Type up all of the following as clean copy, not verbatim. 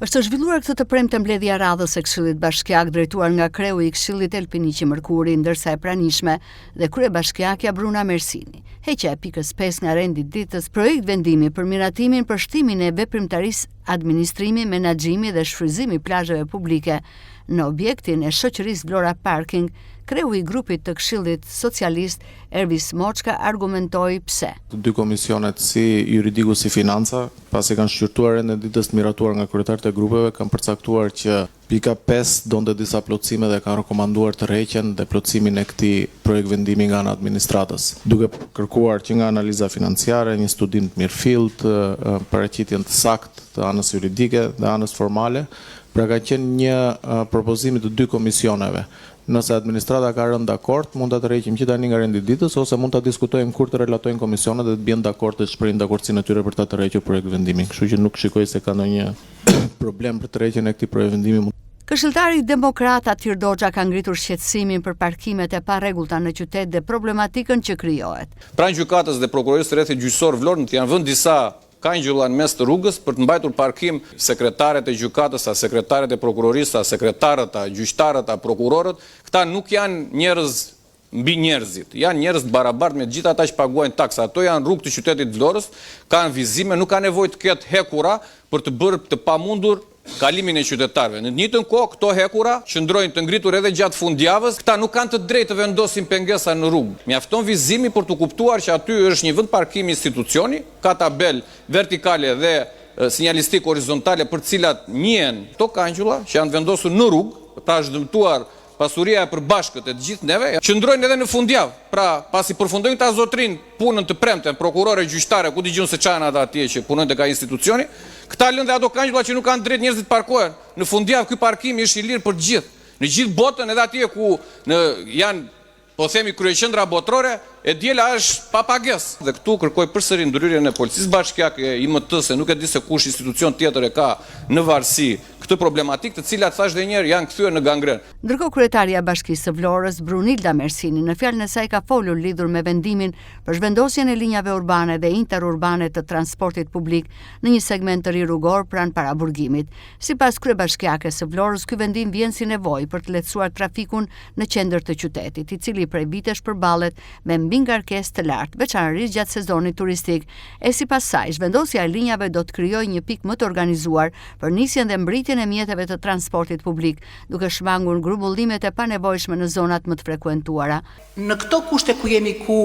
Është zhvilluar këtë të premte mbledhja radhës së Këshillit Bashkiak drejtuar nga kreu i Këshillit Elpiniqi Mërkuri, ndërsa e pranishme dhe kryebashkiakja Bruna Mersini. Heqja e pikës 5 nga rendi ditës, projekt vendimi për miratimin për shtimin e veprimtarisë administrimi, menaxhimi dhe shfryzimi plazheve publike në objektin e shoqërisë Vlora Parking, kreu i grupit të Këshillit Socialist Ervis Moçka argumentoi pse. Të dy komisionet, si juridiku si financa, pasi kanë shqyrtuar rendin ditës të miratuar nga kryetarët e grupeve, kanë përcaktuar që pika 5 donte disa plotësime dhe kanë rekomanduar të rreqen dhe plotësimin e këtij projekt vendimi nga ana e administratës, duke kërkuar që nga analiza financiare, një studim të mirëfillt, paraqitjen të saktë të anës juridike dhe anës formale, pra ka qenë një propozim të dy komisioneve. Nëse administrata ka rënë dakord, mund ta tërheqim që tani nga rendi ditës ose mund ta diskutojmë kur të relatojnë komisionet dhe të bien dakord të shprehin dakordsinë e tyre për ta tërhequr projekt vendimi. Kështu që nuk shikoj se ka ndonjë problem për tërheqjen e këtij projekt vendimi. Këshilltari demokrat Atir Doxha ka ngritur shqetësimin për parkimet e parregullta në qytet dhe problematikën që krijohet. Pranë gjykatës dhe prokurorisë rreth gjyqësor Vlorë janë vënë disa kanjgjëlla në mes të rrugës për të mbajtur parkim sekretaret e gjykatës, sekretaret e prokurorisë, sekretarët, gjyqtarët, prokurorët. Këta nuk janë njerëz mbi njerëzit, janë njerëz të barabartë me gjithë ata që paguajnë taksa. Ato janë rrugë të qytetit Vlorës, kanë vizime, nuk ka nevojë të ketë hekura për të bërë të pamundur kalimin e qytetarëve. Në të njëjtën kohë, këto hekura qëndrojnë të ngritur edhe gjatë fundjavës, këta nuk kanë të drejtë të vendosin pengesa në rrugë. Mjafton vizimi për të kuptuar që aty është një vend parkimi institucioni, ka tabel vertikale dhe sinjalistik horizontale për cilat njihen këto kanjgjëlla që janë vendosur në rrugë, pra është dëmtuar pasuria e përbashkët e të gjithë neve, qëndrojnë edhe në fundjavë. Pra, pasi përfundojnë ta zotrin punën të premten, prokurore, gjyqtare, ku dëgjojnë se çajnë ata atje që punojnë tek ai institucioni, këta lënë dhe ato kanjgjëlla që nuk kanë drejt njerëzit të parkohen. Në fundjavë ky parkim është i lirë për të gjithë. Në gjithë botën edhe atje ku janë, po themi, kryeqendra botërore, e diela është pa pagesë. Dhe këtu kërkoj përsëri ndryrjen e policisë bashkiake, IMT-s, nuk e di se kush institucion tjetër e ka në varësi këtë problematik, të cilat thash edhe një herë janë kthyer në gangren. Ndërkohë kryetaria e Bashkisë së Vlorës, Brunilda Mersini, në fjalën e saj ka folur lidhur me vendimin për zhvendosjen e linjave urbane dhe interurbane të transportit publik në një segment të ri rrugor pranë paraburgimit. Sipas kryebashkiakes së Vlorës, ky vendim vjen si nevojë për të lehtësuar trafikun në qendër të qytetit, i cili prej vitesh përballet me mbi ngarkesë të lartë, veçanërisht gjatë sezonit turistik. E sipas saj, zhvendosja e linjave do të krijojë një pikë më të organizuar për nisjen dhe mbritjen e mjeteve të transportit publik, duke shmangur grumbullimet e panevojshme në zonat më të frekuentuara. Në këto kushte ku jemi, ku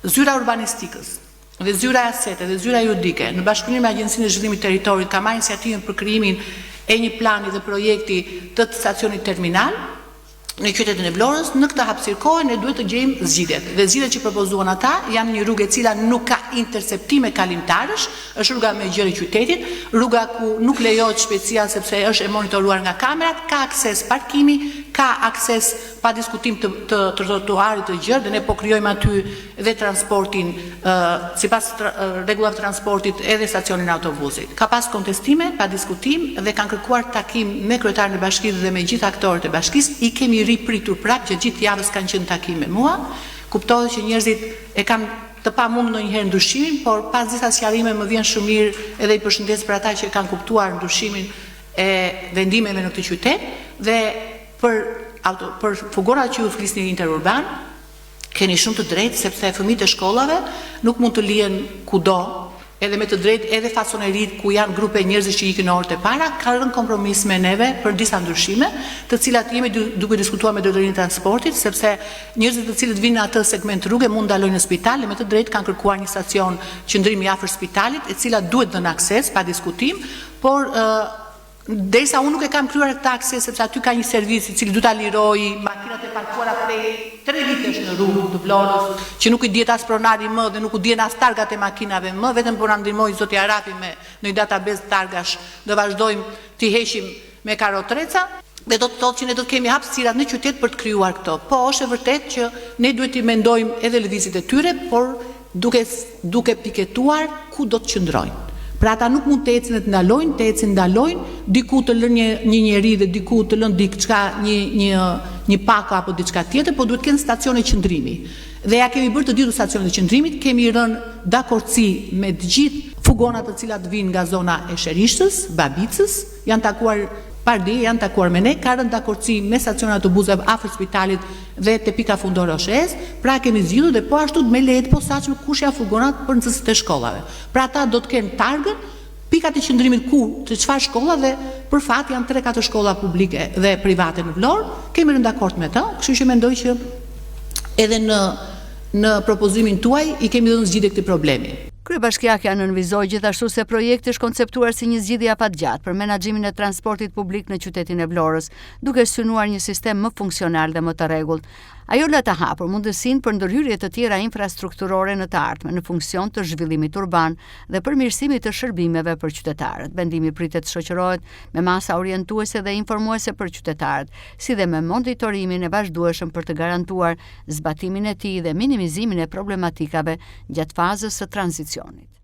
zyra urbanistikës dhe zyra asete dhe zyra juridike në bashkëpunim me Agjencinë e Zhvillimit të Territorit ka marrë iniciativën për krijimin e një plani dhe projekti të stacionit terminal në qytetin e Vlorës. Në këtë hapësirë ne duhet të gjejmë zgjidhjet. Dhe zgjidhjet që propozuan ata janë një rrugë e cila nuk ka interceptime kalimtarësh, është rruga me gjërë i qytetit, rruga ku nuk lejohet shpejtësia sepse është e monitoruar nga kamerat, ka akses parkimi, ka akses pa diskutim të trotuarit të gjerë, dhe ne po krijojmë aty dhe transportin, sipas rregullave të transportit, edhe stacionin autobusit. Ka pas kontestime, pa diskutim, dhe kanë kërkuar takim me kryetarin e bashkisë dhe me gjithë aktorët e bashkisë. I kemi ripritur prapë që gjithë javës kanë qenë takim me mua. Kuptohet që njerëzit e kanë të pamundur ndonjëherë ndryshimin, por pas disa sqarrime më vjen shumë mirë edhe i përshëndes për ata që kanë kuptuar ndryshimin e vendimeve në këtë qytet. Dhe për fugorat që ju flisni interurban, keni shumë të drejtë, sepse fëmijët e shkollave nuk mund të lihen kudo, edhe me të drejtë, edhe fasonerit ku janë grupe njerëzish që ikin në orët e para, ka rënë kompromis me neve për disa ndryshime, të cilat jemi duke diskutuar me drejtorinë e transportit, sepse njerëzit të cilët vinë në atë segment rruge mund ndalojnë në spital, dhe me të drejtë kanë kërkuar një stacion qëndrimi afër spitalit, e cila duhet dhënë akses pa diskutim, por derisa unë nuk e kam krijuar këtë akses, sepse aty ka një servis i cili duhet ta liroj makinat e parkuara prej 3 vitesh në rrugë të Vlorës, që nuk i dihet as pronari më dhe nuk u dihen as targat e makinave më, vetëm po na ndihmoi zoti Arapi me në një database targash, do vazhdojmë t'i heqim me karotreca. Dhe do të thotë që ne do të kemi hapësirat në qytet për të krijuar këto. Po është e vërtetë që ne duhet t'i mendojmë edhe lëvizjet e tyre, por duke piketuar ku do të qëndrojnë. Pra ata nuk mund të ecin dhe të ndalojnë, të ecin ndalojnë, diku të lënë një njeri dhe diku të lënë diçka, një pako apo diçka tjetër, po duhet të kenë stacione qëndrimi. Dhe ja kemi bërë të gjithë stacionet e qëndrimit, kemi rënë dakordsi me të gjithë fugonat të cilat vinë nga zona e Sherishtës, Babicës, janë takuar Pardi, janë takuar me ne, ka rënë dakordsi me stacionin autobuseve afër spitalit dhe te pika fundore OSHE-s, pra kemi zgjidhur dhe po ashtu me lejet posaçme kush ja fugonat për nxënësit e shkollave. Pra ata do të kenë targën, pikat e qëndrimit ku, të çfarë shkolla dhe për fat janë 3-4 shkolla publike dhe private në Vlorë, kemi rënë dakord me të, kështu që mendoj që edhe në propozimin tuaj i kemi dhënë zgjidhje këtij problemi. Kryebashkiakja nënvizoi gjithashtu se projekti është konceptuar si një zgjidhje afatgjatë për menaxhimin e transportit publik në qytetin e Vlorës, duke synuar një sistem më funksional dhe më të rregullt. Ajo la të hapur mundësinë për ndërhyrje të tjera infrastrukturore në të ardhmen në funksion të zhvillimit urban dhe përmirësimit të shërbimeve për qytetarët. Vendimi pritet të shoqërohet me masa orientuese dhe informuese për qytetarët, si dhe me monitorimin e vazhdueshëm për të garantuar zbatimin e tij dhe minimizimin e problematikave gjatë fazës së tranzicionit.